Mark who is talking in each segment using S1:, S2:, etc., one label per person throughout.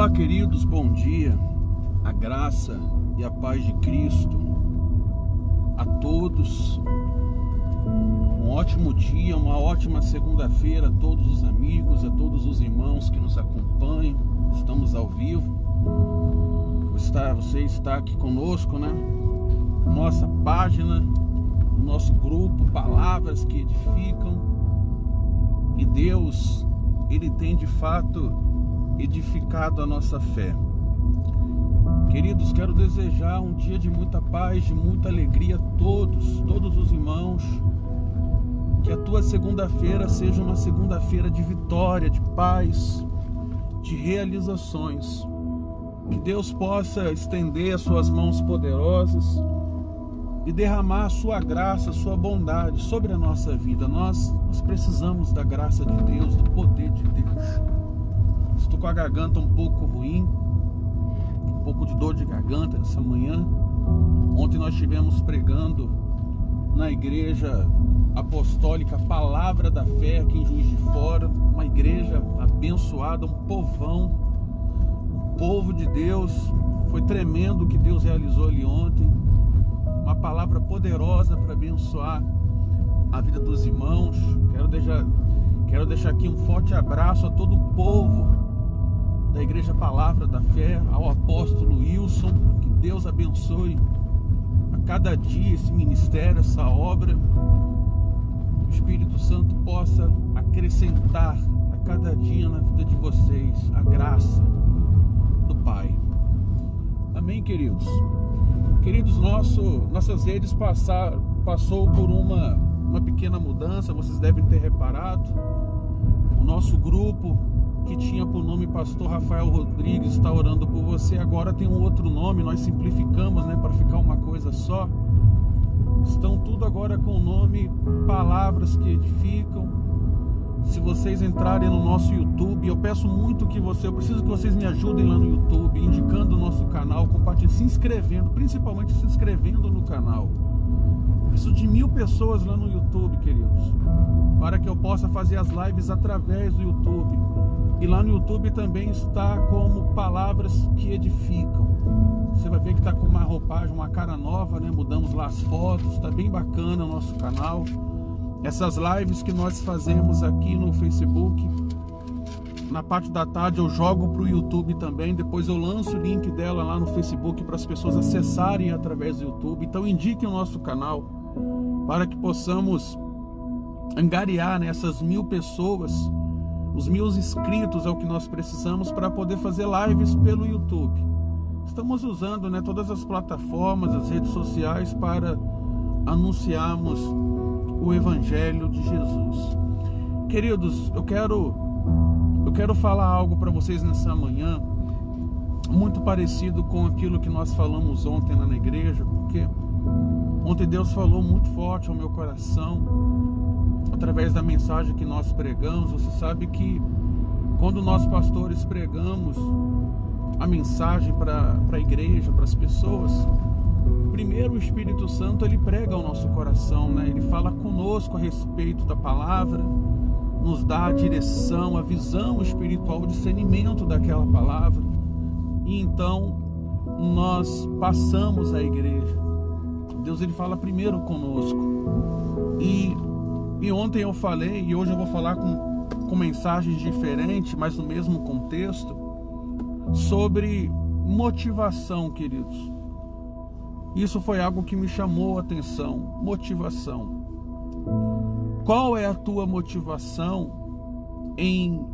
S1: Olá, queridos, bom dia. A graça e a paz de Cristo a todos. Um ótimo dia, uma ótima segunda-feira a todos os amigos, a todos os irmãos que nos acompanham. Estamos ao vivo. Você está aqui conosco, né? Nossa página, nosso grupo, Palavras que Edificam. E Deus, Ele tem de fato edificado a nossa fé. Queridos, quero desejar um dia de muita paz, de muita alegria a todos os irmãos. Que a tua segunda-feira seja uma segunda-feira de vitória, de paz, de realizações. Que Deus possa estender as suas mãos poderosas e derramar a sua graça, a sua bondade sobre a nossa vida. Nós precisamos da graça de Deus, do poder de Deus. Estou com a garganta um pouco ruim, um pouco de dor de garganta essa manhã. Ontem nós estivemos pregando na igreja apostólica Palavra da Fé aqui em Juiz de Fora, uma igreja abençoada, um povão, um povo de Deus. Foi tremendo o que Deus realizou ali ontem, uma palavra poderosa para abençoar a vida dos irmãos. Quero deixar aqui um forte abraço a todo o povo da Igreja Palavra da Fé, ao apóstolo Wilson. Que Deus abençoe a cada dia esse ministério, essa obra. O Espírito Santo possa acrescentar a cada dia na vida de vocês a graça do Pai. Amém, queridos? Queridos, nossas redes passou por uma pequena mudança. Vocês devem ter reparado. O nosso grupo, que tinha por nome Pastor Rafael Rodrigues, está orando por você, agora tem um outro nome. Nós simplificamos, né, para ficar uma coisa só. Estão tudo agora com o nome Palavras que Edificam. Se vocês entrarem no nosso YouTube, eu peço muito eu preciso que vocês me ajudem lá no YouTube, indicando o nosso canal, compartilhando, se inscrevendo, principalmente se inscrevendo no canal. Preciso de 1000 pessoas lá no YouTube, queridos, para que eu possa fazer as lives através do YouTube. E lá no YouTube também está como Palavras que Edificam. Você vai ver que está com uma roupagem, uma cara nova, né? Mudamos lá as fotos, está bem bacana o nosso canal. Essas lives que nós fazemos aqui no Facebook, na parte da tarde eu jogo para o YouTube também. Depois eu lanço o link dela lá no Facebook para as pessoas acessarem através do YouTube. Então indiquem o nosso canal para que possamos angariar, né, essas 1000 pessoas. Os 1000 inscritos é o que nós precisamos para poder fazer lives pelo YouTube. Estamos usando, né, todas as plataformas, as redes sociais para anunciarmos o Evangelho de Jesus. Queridos, eu quero falar algo para vocês nessa manhã, muito parecido com aquilo que nós falamos ontem lá na igreja, porque ontem Deus falou muito forte ao meu coração, através da mensagem que nós pregamos. Você sabe que quando nós pastores pregamos a mensagem para a igreja, para as pessoas, primeiro o Espírito Santo ele prega ao nosso coração, né? Ele fala conosco a respeito da palavra, nos dá a direção, a visão espiritual, o discernimento daquela palavra, e então nós passamos à igreja. Deus ele fala primeiro conosco. E ontem eu falei, e hoje eu vou falar com mensagens diferentes, mas no mesmo contexto, sobre motivação, queridos. Isso foi algo que me chamou a atenção. Motivação. Qual é a tua motivação em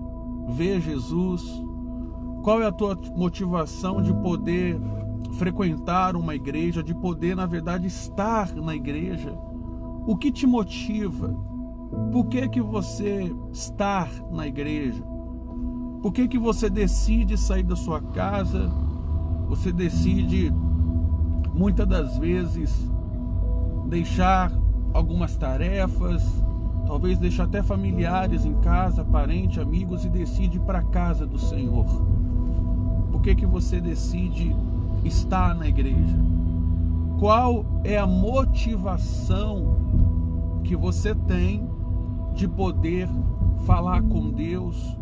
S1: ver Jesus? Qual é a tua motivação de poder frequentar uma igreja, de poder, na verdade, estar na igreja? O que te motiva? Por que você está na igreja? Por que você decide sair da sua casa? Você decide, muitas das vezes, deixar algumas tarefas, talvez deixar até familiares em casa, parentes, amigos, e decide ir para a casa do Senhor. Por que você decide estar na igreja? Qual é a motivação que você tem de poder falar com Deus,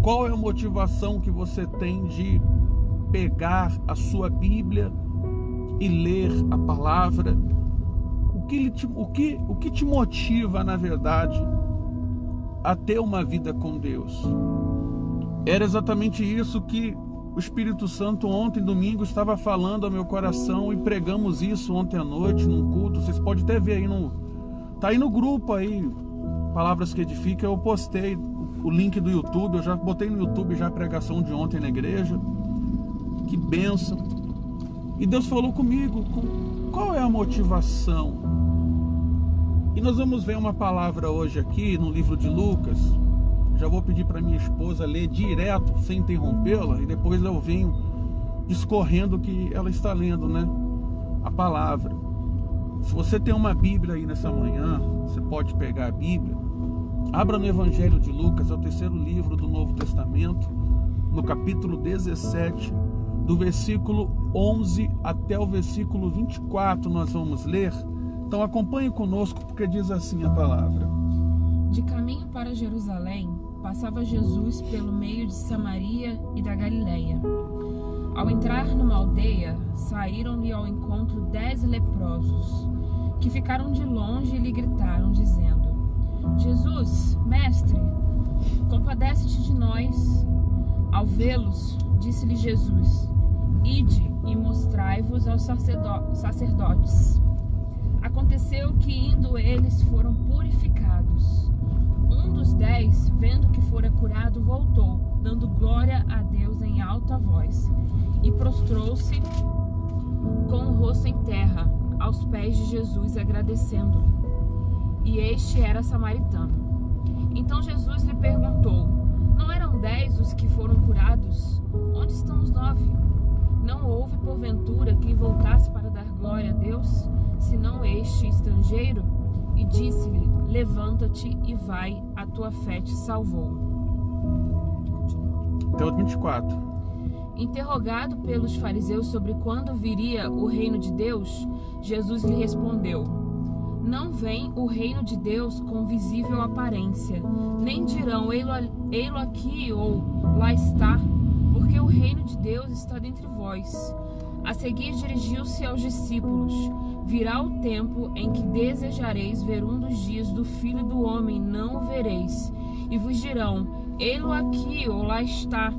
S1: Qual é a motivação que você tem de pegar a sua Bíblia e ler a palavra? O que te motiva, na verdade, a ter uma vida com Deus? Era exatamente isso que o Espírito Santo ontem, domingo, estava falando ao meu coração, e pregamos isso ontem à noite num culto. Vocês podem até ver aí tá aí no grupo aí, Palavras que Edificam. Eu postei o link do YouTube, eu já botei no YouTube já a pregação de ontem na igreja. Que bênção! E Deus falou comigo, qual é a motivação? E nós vamos ver uma palavra hoje aqui no livro de Lucas. Já vou pedir para minha esposa ler direto, sem interrompê-la, e depois eu venho discorrendo o que ela está lendo, né? A palavra. Se você tem uma Bíblia aí nessa manhã, você pode pegar a Bíblia. Abra no Evangelho de Lucas, é o 3º livro do Novo Testamento, no capítulo 17, do versículo 11 até o versículo 24 nós vamos ler. Então acompanhe conosco, porque diz assim a palavra.
S2: De caminho para Jerusalém, passava Jesus pelo meio de Samaria e da Galileia. Ao entrar numa aldeia, saíram-lhe ao encontro 10 leprosos, que ficaram de longe e lhe gritaram, dizendo: Jesus, mestre, compadece-te de nós. Ao vê-los, disse-lhe Jesus: Ide e mostrai-vos aos sacerdotes. Aconteceu que, indo eles, foram purificados. Um dos 10, vendo que fora curado, voltou, dando glória a Deus em alta voz, e prostrou-se com o rosto em terra, aos pés de Jesus, agradecendo-lhe. E este era samaritano. Então Jesus lhe perguntou: Não eram 10 os que foram curados? Onde estão os 9? Não houve, porventura, quem voltasse para dar glória a Deus, senão este estrangeiro? E disse-lhe: Levanta-te e vai, a tua fé te salvou.
S1: Até o 24.
S2: Interrogado pelos fariseus sobre quando viria o reino de Deus, Jesus lhe respondeu: Não vem o reino de Deus com visível aparência, nem dirão ei-lo aqui ou lá está, porque o reino de Deus está dentre vós. A seguir dirigiu-se aos discípulos: Virá o tempo em que desejareis ver um dos dias do Filho do Homem, não o vereis, e vos dirão: ei-lo aqui ou lá está.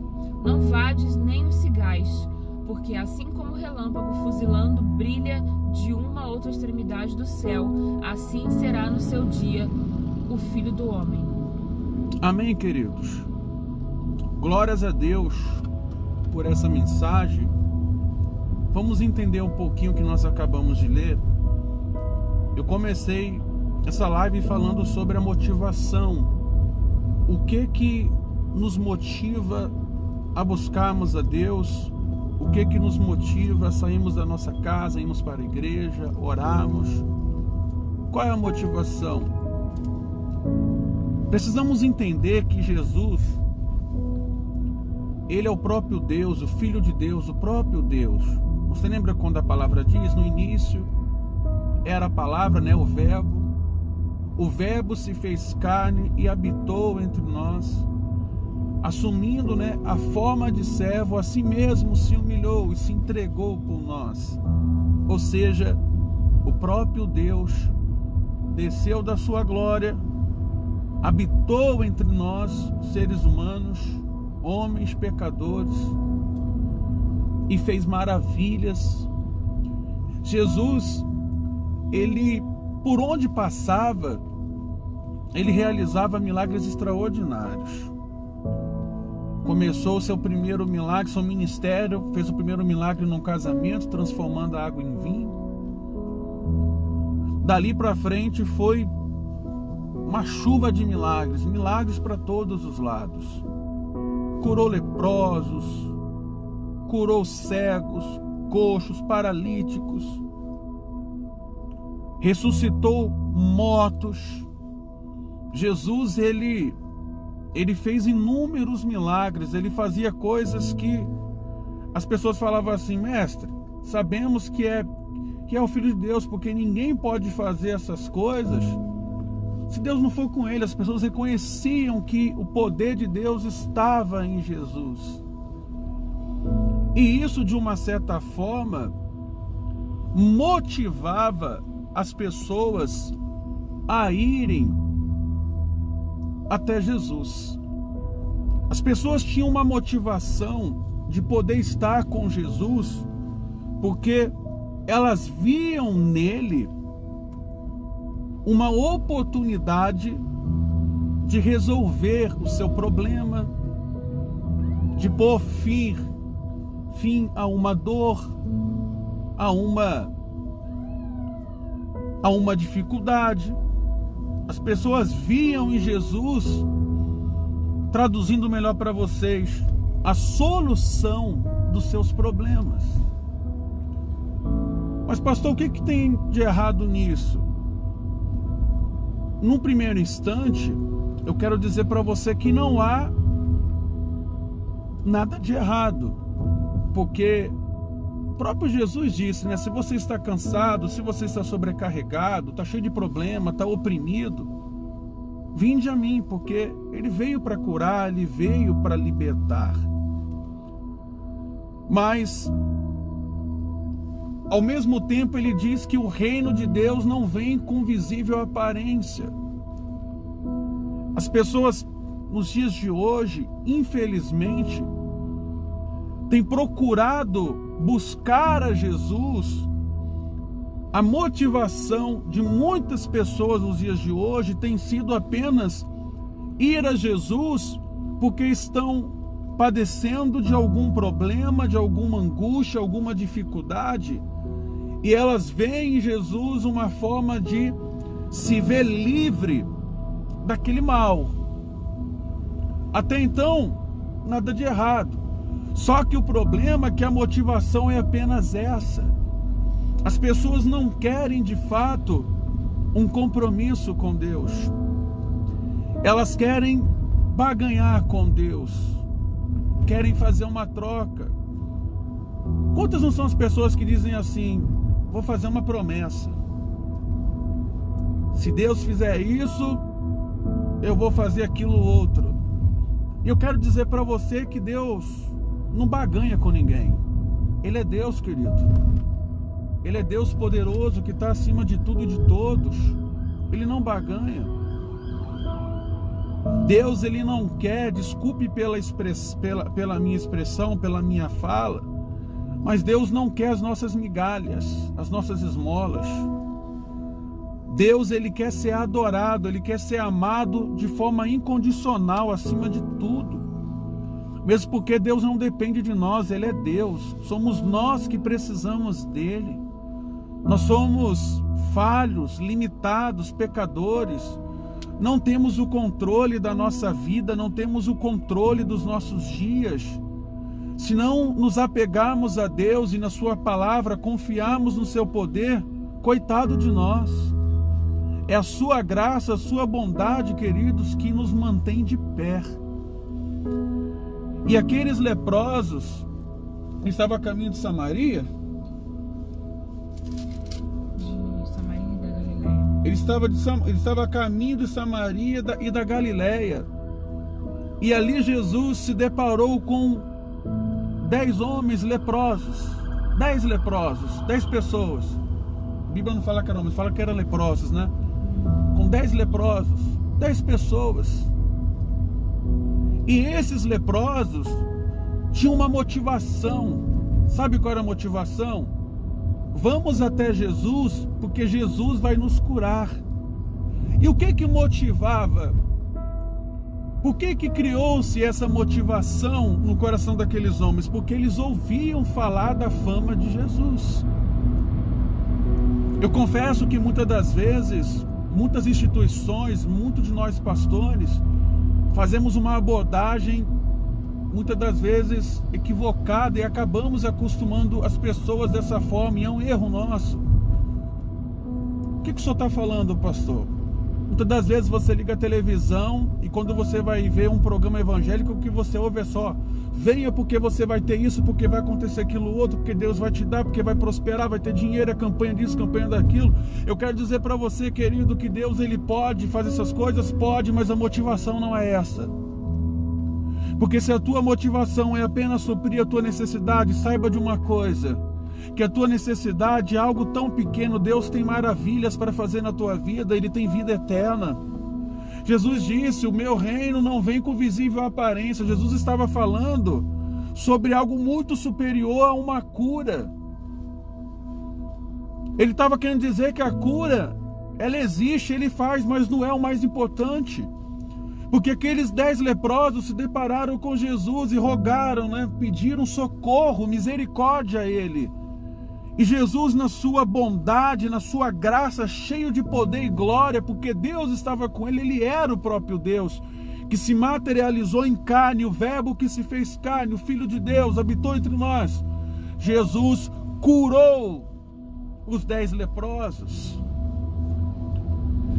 S2: Não vades nem os sigais, porque assim como o relâmpago fuzilando brilha de uma a outra extremidade do céu, assim será no seu dia o Filho do Homem.
S1: Amém, queridos. Glórias a Deus por essa mensagem. Vamos entender um pouquinho o que nós acabamos de ler. Eu comecei essa live falando sobre a motivação. O que nos motiva a buscarmos a Deus? O que nos motiva a sairmos da nossa casa, irmos para a igreja, orarmos? Qual é a motivação? Precisamos entender que Jesus, Ele é o próprio Deus, o Filho de Deus, o próprio Deus. Você lembra quando a palavra diz, no início era a palavra, né, o verbo. O verbo se fez carne e habitou entre nós, assumindo, né, a forma de servo, a si mesmo se humilhou e se entregou por nós. Ou seja, o próprio Deus desceu da sua glória, habitou entre nós, seres humanos, homens pecadores, e fez maravilhas. Jesus, ele, por onde passava, ele realizava milagres extraordinários. Começou o seu primeiro milagre, seu ministério, fez o primeiro milagre num casamento, transformando a água em vinho. Dali para frente foi uma chuva de milagres, milagres para todos os lados. Curou leprosos, curou cegos, coxos, paralíticos, ressuscitou mortos. Jesus, ele fez inúmeros milagres, ele fazia coisas que as pessoas falavam assim: mestre, sabemos que é o Filho de Deus, porque ninguém pode fazer essas coisas Se Deus não for com ele, as pessoas reconheciam que o poder de Deus estava em Jesus. E isso, de uma certa forma, motivava as pessoas a irem até Jesus. As pessoas tinham uma motivação de poder estar com Jesus, porque elas viam nele uma oportunidade de resolver o seu problema, de pôr fim a uma dor, a uma dificuldade. As pessoas viam em Jesus, traduzindo melhor para vocês, a solução dos seus problemas. Mas pastor, o que tem de errado nisso? Num primeiro instante, eu quero dizer para você que não há nada de errado, porque o próprio Jesus disse, né? Se você está cansado, se você está sobrecarregado, está cheio de problema, está oprimido, vinde a mim, porque ele veio para curar, ele veio para libertar. Mas, ao mesmo tempo, ele diz que o reino de Deus não vem com visível aparência. As pessoas, nos dias de hoje, infelizmente, têm procurado buscar a Jesus. A motivação de muitas pessoas nos dias de hoje tem sido apenas ir a Jesus porque estão padecendo de algum problema, de alguma angústia, alguma dificuldade, e elas veem em Jesus uma forma de se ver livre daquele mal. Até então, nada de errado. Só que o problema é que a motivação é apenas essa. As pessoas não querem de fato um compromisso com Deus. Elas querem barganhar com Deus. Querem fazer uma troca. Quantas não são as pessoas que dizem assim: vou fazer uma promessa. Se Deus fizer isso, eu vou fazer aquilo outro. E eu quero dizer para você que Deus não barganha com ninguém. Ele é Deus, querido. Ele é Deus poderoso que está acima de tudo e de todos. Ele não barganha. Deus, ele não quer, desculpe pela minha expressão, pela minha fala, mas Deus não quer as nossas migalhas, as nossas esmolas. Deus, ele quer ser adorado, ele quer ser amado de forma incondicional, acima de tudo. Mesmo porque Deus não depende de nós, ele é Deus. Somos nós que precisamos dele. Nós somos falhos, limitados, pecadores. Não temos o controle da nossa vida, não temos o controle dos nossos dias. Se não nos apegarmos a Deus e na sua palavra, confiarmos no seu poder, coitado de nós. É a sua graça, a sua bondade, queridos, que nos mantém de pé. E aqueles leprosos estavam a caminho de Samaria. Ele estava a caminho de Samaria e da Galileia. E ali Jesus se deparou com 10 homens leprosos. 10 leprosos, 10 pessoas. A Bíblia não fala que eram homens, fala que eram leprosos, né? Com 10 leprosos, 10 pessoas. E esses leprosos tinham uma motivação. Sabe qual era a motivação? Vamos até Jesus, porque Jesus vai nos curar. E o que motivava? Por que criou-se essa motivação no coração daqueles homens? Porque eles ouviam falar da fama de Jesus. Eu confesso que muitas das vezes, muitas instituições, muitos de nós pastores, fazemos uma abordagem, muitas das vezes, equivocada, e acabamos acostumando as pessoas dessa forma, e é um erro nosso. O que o senhor está falando, pastor? Muitas das vezes você liga a televisão e quando você vai ver um programa evangélico, o que você ouve é só: venha porque você vai ter isso, porque vai acontecer aquilo outro, porque Deus vai te dar, porque vai prosperar, vai ter dinheiro, é campanha disso, campanha daquilo. Eu quero dizer para você, querido, que Deus, Ele pode fazer essas coisas, pode, mas a motivação não é essa. Porque se a tua motivação é apenas suprir a tua necessidade, saiba de uma coisa: que a tua necessidade é algo tão pequeno. Deus tem maravilhas para fazer na tua vida, Ele tem vida eterna. Jesus disse: o meu reino não vem com visível aparência. Jesus estava falando sobre algo muito superior a uma cura. Ele estava querendo dizer que a cura, ela existe, Ele faz, mas não é o mais importante. Porque aqueles 10 leprosos se depararam com Jesus e rogaram, pediram socorro, misericórdia a Ele. E Jesus, na sua bondade, na sua graça, cheio de poder e glória, porque Deus estava com Ele, Ele era o próprio Deus, que se materializou em carne, o Verbo que se fez carne, o Filho de Deus, habitou entre nós. Jesus curou os 10 leprosos.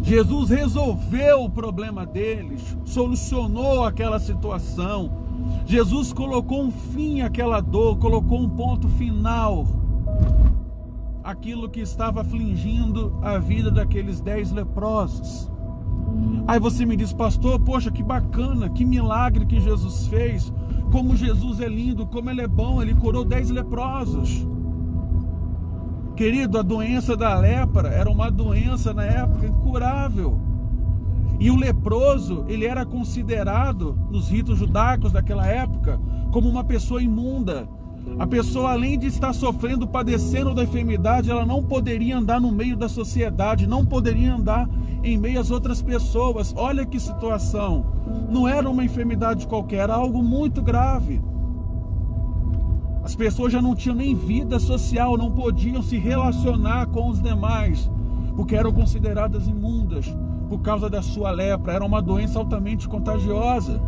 S1: Jesus resolveu o problema deles, solucionou aquela situação. Jesus colocou um fim àquela dor, colocou um ponto final àquilo que estava afligindo a vida daqueles 10 leprosos. Aí você me diz: pastor, poxa, que bacana, que milagre que Jesus fez, como Jesus é lindo, como Ele é bom, Ele curou 10 leprosos. Querido, a doença da lepra era uma doença na época incurável. E o leproso, ele era considerado, nos ritos judaicos daquela época, como uma pessoa imunda. A pessoa, além de estar sofrendo, padecendo da enfermidade, ela não poderia andar no meio da sociedade, não poderia andar em meio às outras pessoas. Olha que situação. Não era uma enfermidade qualquer, era algo muito grave. As pessoas já não tinham nem vida social, não podiam se relacionar com os demais, porque eram consideradas imundas por causa da sua lepra. Era uma doença altamente contagiosa.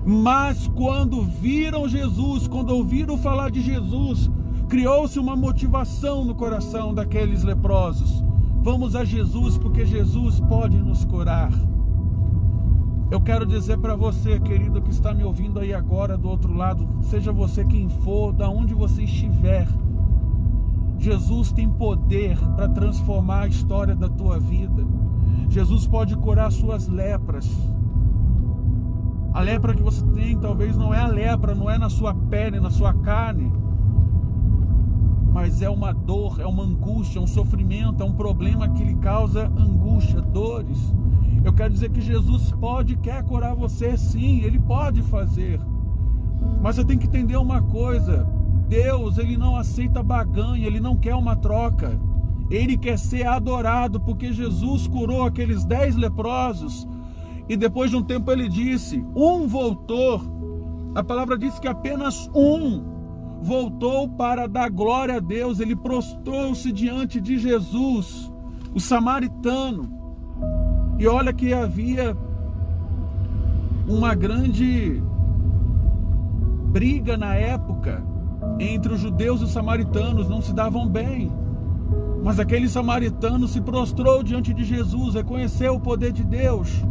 S1: Mas quando viram Jesus, quando ouviram falar de Jesus, criou-se uma motivação no coração daqueles leprosos. Vamos a Jesus, porque Jesus pode nos curar. Eu quero dizer para você, querido, que está me ouvindo aí agora do outro lado, seja você quem for, da onde você estiver, Jesus tem poder para transformar a história da tua vida. Jesus pode curar suas lepras. A lepra que você tem talvez não é a lepra, não é na sua pele, na sua carne, mas é uma dor, é uma angústia, é um sofrimento, é um problema que lhe causa angústia, dores. Eu quero dizer que Jesus quer curar você, sim, Ele pode fazer. Mas você tem que entender uma coisa: Deus, Ele não aceita baganha, Ele não quer uma troca. Ele quer ser adorado, porque Jesus curou aqueles 10 leprosos. E depois de um tempo Ele disse: um voltou. A palavra diz que apenas um voltou para dar glória a Deus. Ele prostrou-se diante de Jesus, o samaritano. E olha que havia uma grande briga na época entre os judeus e os samaritanos, não se davam bem. Mas aquele samaritano se prostrou diante de Jesus, reconheceu o poder de Deus,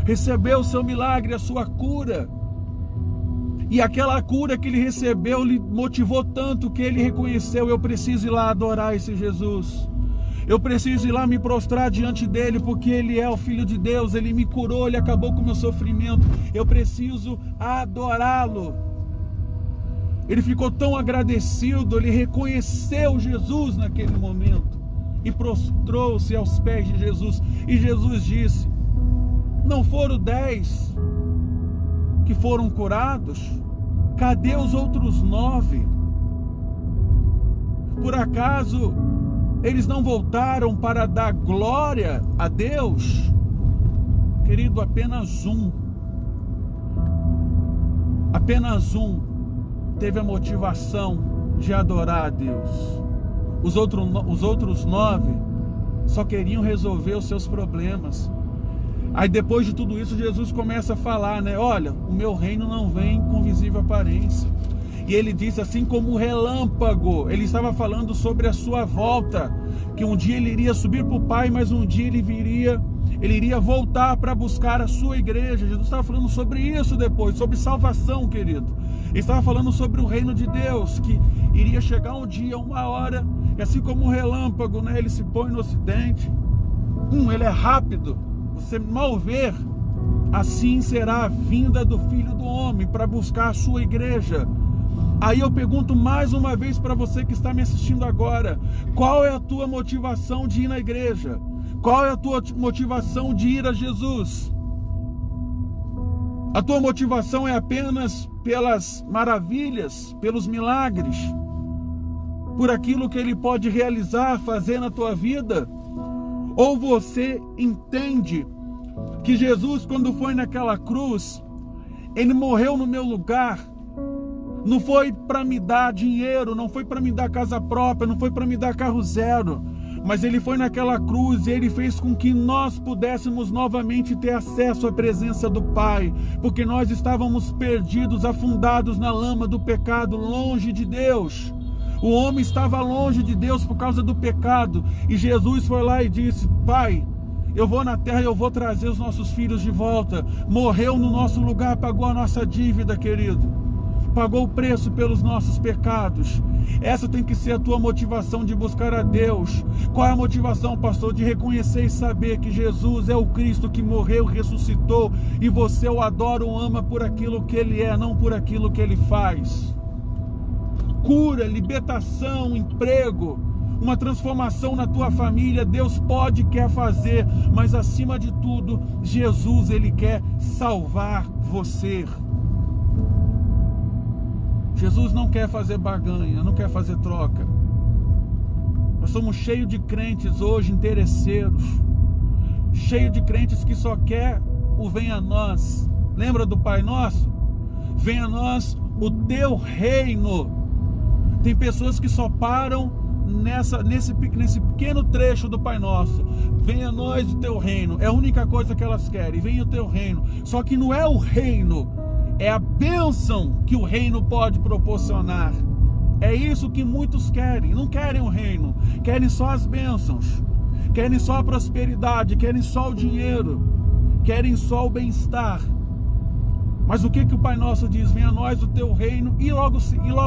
S1: recebeu o seu milagre, a sua cura. E aquela cura que ele recebeu lhe motivou tanto que ele reconheceu: eu preciso ir lá adorar esse Jesus. Eu preciso ir lá me prostrar diante dele, porque ele é o Filho de Deus, ele me curou, ele acabou com o meu sofrimento. Eu preciso adorá-lo. Ele ficou tão agradecido, ele reconheceu Jesus naquele momento e prostrou-se aos pés de Jesus. E Jesus disse: não foram 10 que foram curados? Cadê os outros 9? Por acaso eles não voltaram para dar glória a Deus? Querido, apenas um teve a motivação de adorar a Deus. Os outros 9 só queriam resolver os seus problemas. Aí depois de tudo isso, Jesus começa a falar, olha, o meu reino não vem com visível aparência. E ele disse assim como o relâmpago. Ele estava falando sobre a sua volta, que um dia ele iria subir para o Pai, mas um dia ele iria voltar para buscar a sua igreja. Jesus estava falando sobre isso depois, sobre salvação, querido. Ele estava falando sobre o reino de Deus, que iria chegar um dia, uma hora, e assim como um relâmpago, né, ele se põe no ocidente, ele é rápido, você mal vê, assim será a vinda do Filho do Homem para buscar a sua igreja. Aí eu pergunto mais uma vez para você que está me assistindo agora, qual é a tua motivação de ir na igreja? Qual é a tua motivação de ir a Jesus? A tua motivação é apenas pelas maravilhas, pelos milagres, por aquilo que Ele pode realizar, fazer na tua vida? Ou você entende que Jesus, quando foi naquela cruz, Ele morreu no meu lugar? Não foi para me dar dinheiro, não foi para me dar casa própria, não foi para me dar carro zero, mas Ele foi naquela cruz e Ele fez com que nós pudéssemos novamente ter acesso à presença do Pai, porque nós estávamos perdidos, afundados na lama do pecado, longe de Deus. O homem estava longe de Deus por causa do pecado, e Jesus foi lá e disse: Pai, eu vou na terra e eu vou trazer os nossos filhos de volta. Morreu no nosso lugar, pagou a nossa dívida, querido. Pagou o preço pelos nossos pecados. Essa tem que ser a tua motivação de buscar a Deus. Qual é a motivação, pastor? De reconhecer e saber que Jesus é o Cristo que morreu, ressuscitou, e você o adora, o ama por aquilo que Ele é, não por aquilo que Ele faz. Cura, libertação, emprego, uma transformação na tua família, Deus pode e quer fazer, mas acima de tudo, Jesus, Ele quer salvar você. Jesus não quer fazer barganha, não quer fazer troca. Nós somos cheios de crentes hoje, interesseiros, cheios de crentes que só quer o venha a nós. Lembra do Pai Nosso? Venha a nós o teu reino. Tem pessoas que só param nesse pequeno trecho do Pai Nosso. Venha a nós o teu reino. É a única coisa que elas querem. Venha o teu reino. Só que não é o reino, é a bênção que o reino pode proporcionar. É isso que muitos querem. Não querem o reino, querem só as bênçãos, querem só a prosperidade, querem só o dinheiro, querem só o bem-estar. Mas o que o Pai Nosso diz? Venha a nós o teu reino. E logo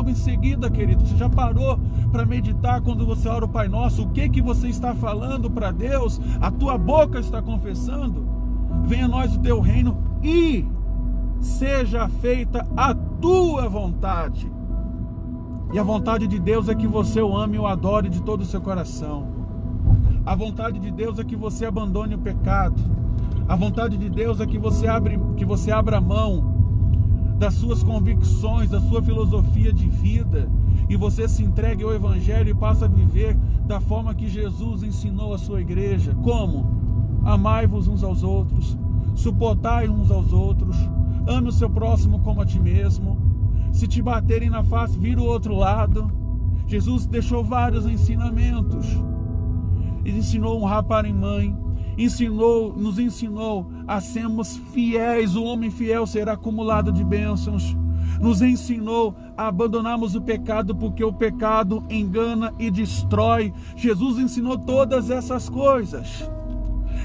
S1: em seguida, querido, você já parou para meditar quando você ora o Pai Nosso? O que você está falando para Deus? A tua boca está confessando? Venha a nós o teu reino e seja feita a tua vontade. E a vontade de Deus é que você o ame e o adore de todo o seu coração. A vontade de Deus é que você abandone o pecado. A vontade de Deus é que você abra mão das suas convicções, da sua filosofia de vida, e você se entregue ao Evangelho e passe a viver da forma que Jesus ensinou a sua igreja. Como? Amai-vos uns aos outros, suportai uns aos outros, ame o seu próximo como a ti mesmo. Se te baterem na face, vira o outro lado. Jesus deixou vários ensinamentos. Ele ensinou a honrar pai e mãe, nos ensinou a sermos fiéis. O homem fiel será acumulado de bênçãos. Nos ensinou a abandonarmos o pecado, porque o pecado engana e destrói. Jesus ensinou todas essas coisas.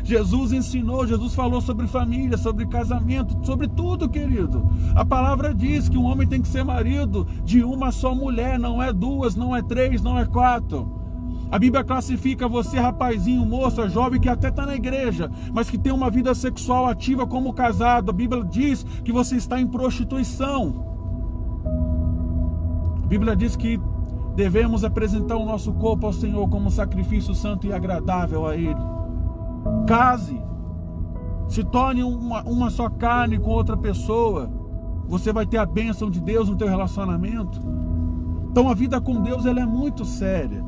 S1: Jesus falou sobre família, sobre casamento, sobre tudo, querido. A palavra diz que um homem tem que ser marido de uma só mulher, não é duas, não é três, não é quatro. A Bíblia classifica você, rapazinho, moça, jovem, que até está na igreja, mas que tem uma vida sexual ativa como casado. A Bíblia diz que você está em prostituição. A Bíblia diz que devemos apresentar o nosso corpo ao Senhor como sacrifício santo e agradável a Ele. Case, se torne uma só carne com outra pessoa. Você vai ter a bênção de Deus no teu relacionamento. Então a vida com Deus, ela é muito séria.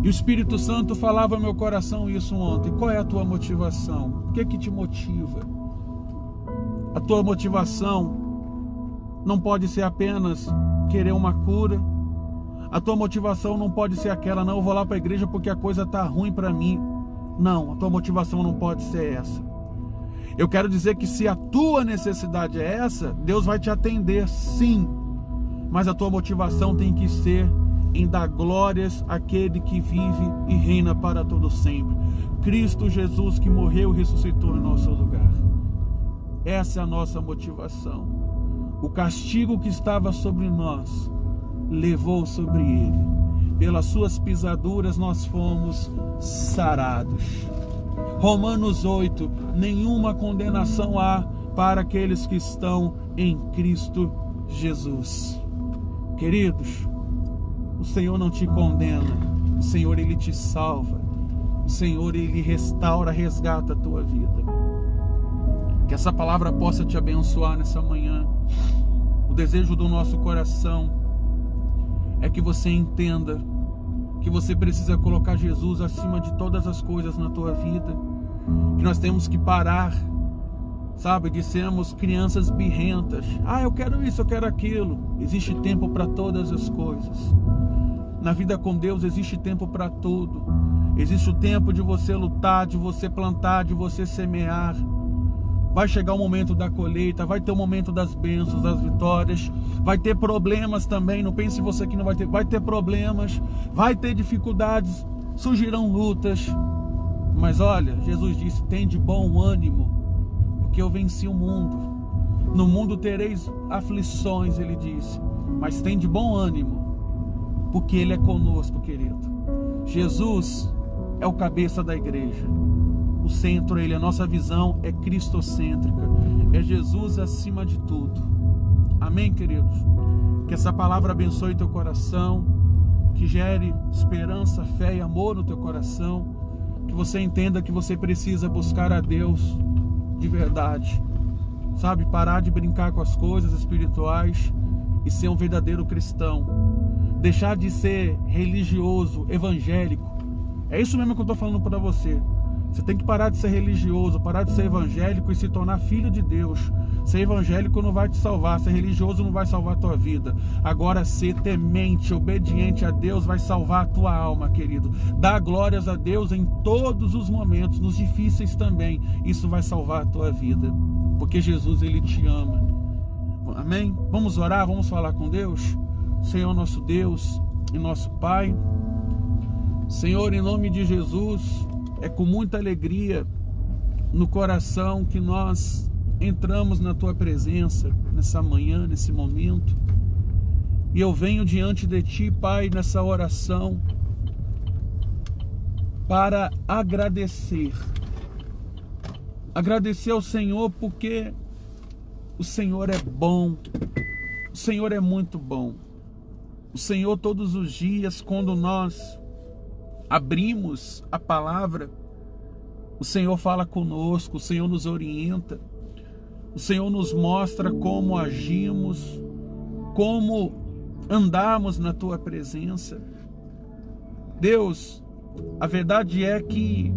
S1: E o Espírito Santo falava ao meu coração isso ontem. Qual é a tua motivação? O que é que te motiva? A tua motivação não pode ser apenas querer uma cura. A tua motivação não pode ser aquela: não, eu vou lá para a igreja porque a coisa está ruim para mim. Não, a tua motivação não pode ser essa. Eu quero dizer que se a tua necessidade é essa, Deus vai te atender, sim. Mas a tua motivação tem que ser em dar glórias àquele que vive e reina para todo sempre. Cristo Jesus, que morreu e ressuscitou em nosso lugar. Essa é a nossa motivação. O castigo que estava sobre nós, levou sobre ele. Pelas suas pisaduras nós fomos sarados. Romanos 8, nenhuma condenação há para aqueles que estão em Cristo Jesus. Queridos, o Senhor não te condena, o Senhor, Ele te salva, o Senhor, Ele restaura, resgata a tua vida. Que essa palavra possa te abençoar nessa manhã. O desejo do nosso coração é que você entenda que você precisa colocar Jesus acima de todas as coisas na tua vida, que nós temos que parar, sabe, de sermos crianças birrentas. Eu quero isso, eu quero aquilo. Existe tempo para todas as coisas. Na vida com Deus existe tempo para tudo. Existe o tempo de você lutar, de você plantar, de você semear. Vai chegar o momento da colheita, vai ter o momento das bênçãos, das vitórias. Vai ter problemas também, não pense você que não vai ter. Vai ter problemas, vai ter dificuldades, surgirão lutas. Mas olha, Jesus disse, tem de bom ânimo, porque eu venci o mundo. No mundo tereis aflições, ele disse, mas tem de bom ânimo, porque Ele é conosco, querido. Jesus é o cabeça da igreja. O centro, Ele, a nossa visão é cristocêntrica. É Jesus acima de tudo. Amém, queridos? Que essa palavra abençoe teu coração, que gere esperança, fé e amor no teu coração. Que você entenda que você precisa buscar a Deus de verdade. Sabe, parar de brincar com as coisas espirituais e ser um verdadeiro cristão. Deixar de ser religioso, evangélico. É isso mesmo que eu estou falando para você. Você tem que parar de ser religioso, parar de ser evangélico e se tornar filho de Deus. Ser evangélico não vai te salvar, ser religioso não vai salvar a tua vida. Agora, ser temente, obediente a Deus vai salvar a tua alma, querido. Dá glórias a Deus em todos os momentos, nos difíceis também. Isso vai salvar a tua vida, porque Jesus, Ele te ama. Amém? Vamos orar, vamos falar com Deus? Senhor, nosso Deus e nosso Pai. Senhor, em nome de Jesus, é com muita alegria no coração que nós entramos na Tua presença nessa manhã, nesse momento. E eu venho diante de Ti, Pai, nessa oração para agradecer. Agradecer ao Senhor porque o Senhor é bom. O Senhor é muito bom. O Senhor, todos os dias, quando nós abrimos a palavra, o Senhor fala conosco, o Senhor nos orienta, o Senhor nos mostra como agimos, como andamos na Tua presença. Deus, a verdade é que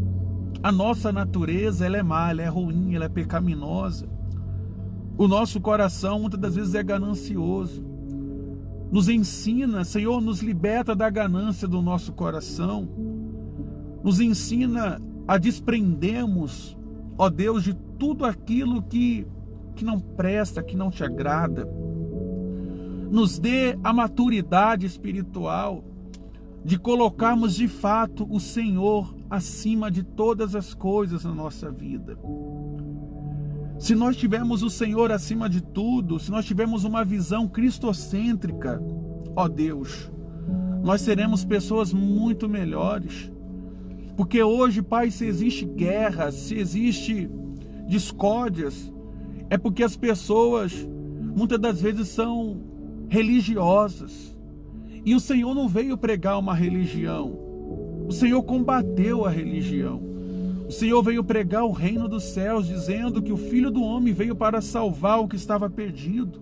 S1: a nossa natureza, ela é má, ela é ruim, ela é pecaminosa. O nosso coração muitas das vezes é ganancioso. Nos ensina, Senhor, nos liberta da ganância do nosso coração. Nos ensina a desprendermos, ó Deus, de tudo aquilo que não presta, que não te agrada. Nos dê a maturidade espiritual de colocarmos de fato o Senhor acima de todas as coisas na nossa vida. Se nós tivermos o Senhor acima de tudo, se nós tivermos uma visão cristocêntrica, ó Deus, nós seremos pessoas muito melhores. Porque hoje, Pai, se existe guerra, se existe discórdias, é porque as pessoas muitas das vezes são religiosas. E o Senhor não veio pregar uma religião. O Senhor combateu a religião. O Senhor veio pregar o reino dos céus, dizendo que o Filho do Homem veio para salvar o que estava perdido.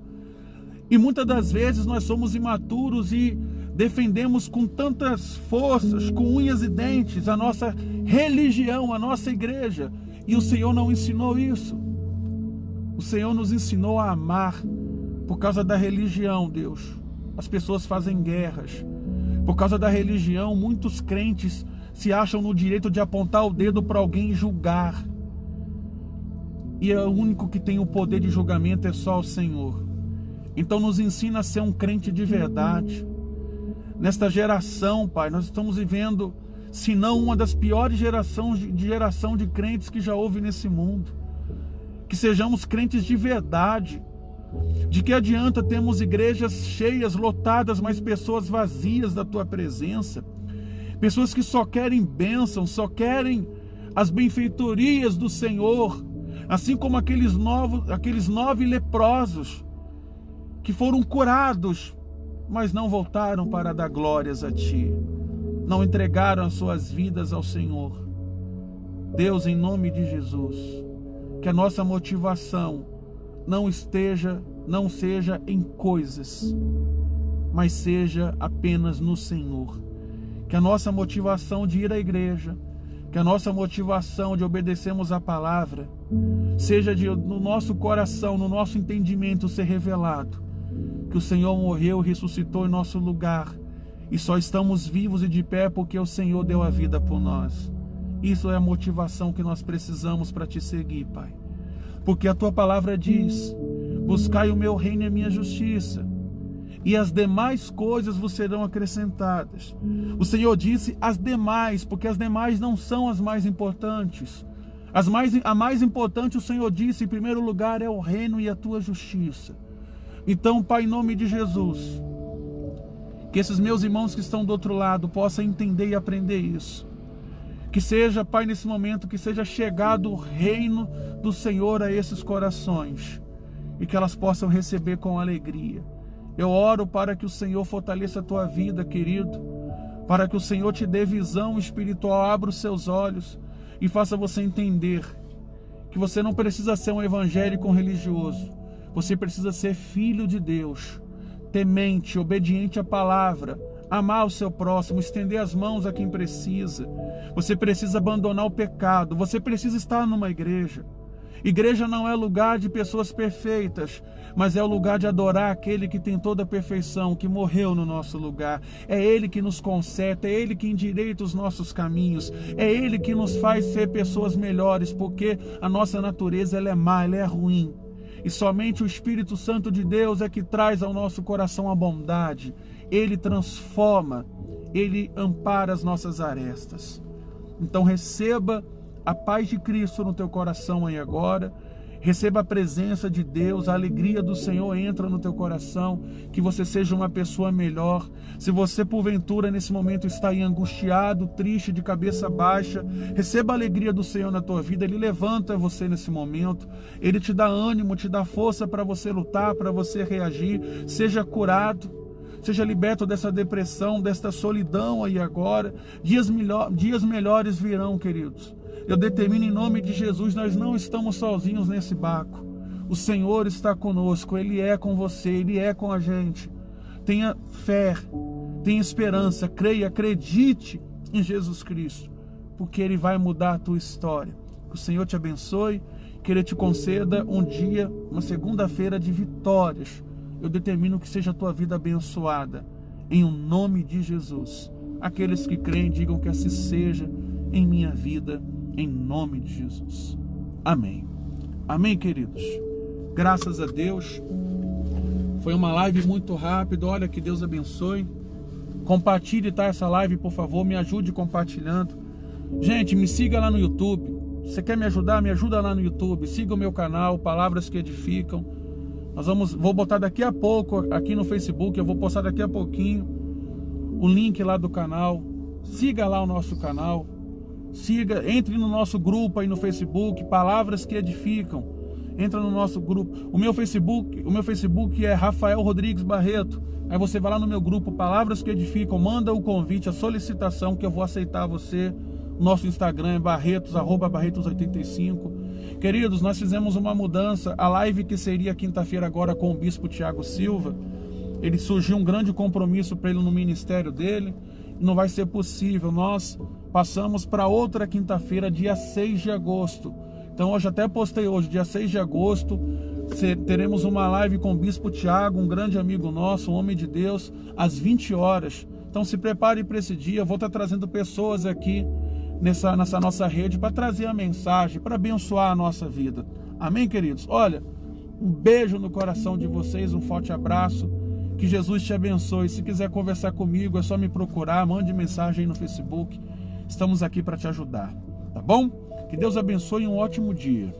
S1: E muitas das vezes nós somos imaturos e defendemos com tantas forças, com unhas e dentes, a nossa religião, a nossa igreja. E o Senhor não ensinou isso. O Senhor nos ensinou a amar. Por causa da religião, Deus, as pessoas fazem guerras. Por causa da religião, muitos crentes se acham no direito de apontar o dedo para alguém e julgar. e o único que tem o poder de julgamento é só o Senhor. Então nos ensina a ser um crente de verdade. Nesta geração, Pai, nós estamos vivendo, se não uma das piores geração de crentes que já houve nesse mundo. Que sejamos crentes de verdade. De que adianta termos igrejas cheias, lotadas, mas pessoas vazias da Tua presença? Pessoas que só querem bênção, só querem as benfeitorias do Senhor, assim como aqueles 9 leprosos que foram curados, mas não voltaram para dar glórias a Ti, não entregaram as suas vidas ao Senhor. Deus, em nome de Jesus, que a nossa motivação não seja em coisas, mas seja apenas no Senhor. Que a nossa motivação de ir à igreja, que a nossa motivação de obedecermos a palavra, seja no nosso coração, no nosso entendimento ser revelado, que o Senhor morreu e ressuscitou em nosso lugar, e só estamos vivos e de pé porque o Senhor deu a vida por nós. Isso é a motivação que nós precisamos para Te seguir, Pai. Porque a Tua palavra diz: buscai o meu reino e a minha justiça, e as demais coisas vos serão acrescentadas. O Senhor disse as demais, porque as demais não são as mais importantes. A mais importante, o Senhor disse, em primeiro lugar, é o reino e a Tua justiça. Então, Pai, em nome de Jesus, que esses meus irmãos que estão do outro lado possam entender e aprender isso. Que seja, Pai, nesse momento, que seja chegado o reino do Senhor a esses corações, e que elas possam receber com alegria. Eu oro para que o Senhor fortaleça a tua vida, querido, para que o Senhor te dê visão espiritual, abra os seus olhos e faça você entender que você não precisa ser um evangélico religioso, você precisa ser filho de Deus, temente, obediente à palavra, amar o seu próximo, estender as mãos a quem precisa. Você precisa abandonar o pecado, você precisa estar numa igreja. Igreja não é lugar de pessoas perfeitas, mas é o lugar de adorar aquele que tem toda a perfeição, que morreu no nosso lugar. É Ele que nos conserta, é Ele que endireita os nossos caminhos, é Ele que nos faz ser pessoas melhores, porque a nossa natureza ela é má, ela é ruim. E somente o Espírito Santo de Deus é que traz ao nosso coração a bondade. Ele transforma, Ele ampara as nossas arestas. Então receba a paz de Cristo no teu coração aí agora. Receba a presença de Deus, a alegria do Senhor entra no teu coração, que você seja uma pessoa melhor. Se você porventura nesse momento está aí angustiado, triste, de cabeça baixa, receba a alegria do Senhor na tua vida. Ele levanta você nesse momento, Ele te dá ânimo, te dá força para você lutar, para você reagir. Seja curado, seja liberto dessa depressão, desta solidão aí agora. Dias melhores virão, queridos. Eu determino em nome de Jesus, nós não estamos sozinhos nesse barco. O Senhor está conosco, Ele é com você, Ele é com a gente. Tenha fé, tenha esperança, creia, acredite em Jesus Cristo, porque Ele vai mudar a tua história. Que o Senhor te abençoe, que Ele te conceda um dia, uma segunda-feira de vitórias. Eu determino que seja a tua vida abençoada, em nome de Jesus. Aqueles que creem, digam que assim seja em minha vida, em nome de Jesus. Amém. Amém, queridos. Graças a Deus. Foi uma live muito rápida. Olha, que Deus abençoe. Compartilhe, tá, essa live, por favor. Me ajude compartilhando. Gente, me siga lá no YouTube. Você quer me ajudar? Me ajuda lá no YouTube. Siga o meu canal, Palavras que Edificam. Vou botar daqui a pouco aqui no Facebook. Eu vou postar daqui a pouquinho o link lá do canal. Siga lá o nosso canal. Siga, entre no nosso grupo aí no Facebook, Palavras que Edificam. Entra no nosso grupo. O meu Facebook é Rafael Rodrigues Barreto. Aí você vai lá no meu grupo, Palavras que Edificam, manda o convite, a solicitação que eu vou aceitar você. Nosso Instagram é Barretos85. Queridos, nós fizemos uma mudança. A live que seria quinta-feira agora com o Bispo Tiago Silva, ele surgiu um grande compromisso para ele no ministério dele. Não vai ser possível. Nós passamos para outra quinta-feira, dia 6 de agosto. Então hoje até postei hoje, dia 6 de agosto, teremos uma live com o Bispo Tiago, um grande amigo nosso, um homem de Deus, às 20 horas. Então se prepare para esse dia. Eu vou estar trazendo pessoas aqui nessa nossa rede para trazer a mensagem, para abençoar a nossa vida. Amém, queridos? Olha, um beijo no coração de vocês, um forte abraço. Que Jesus te abençoe. Se quiser conversar comigo, é só me procurar, mande mensagem aí no Facebook. Estamos aqui para te ajudar, tá bom? Que Deus abençoe e um ótimo dia.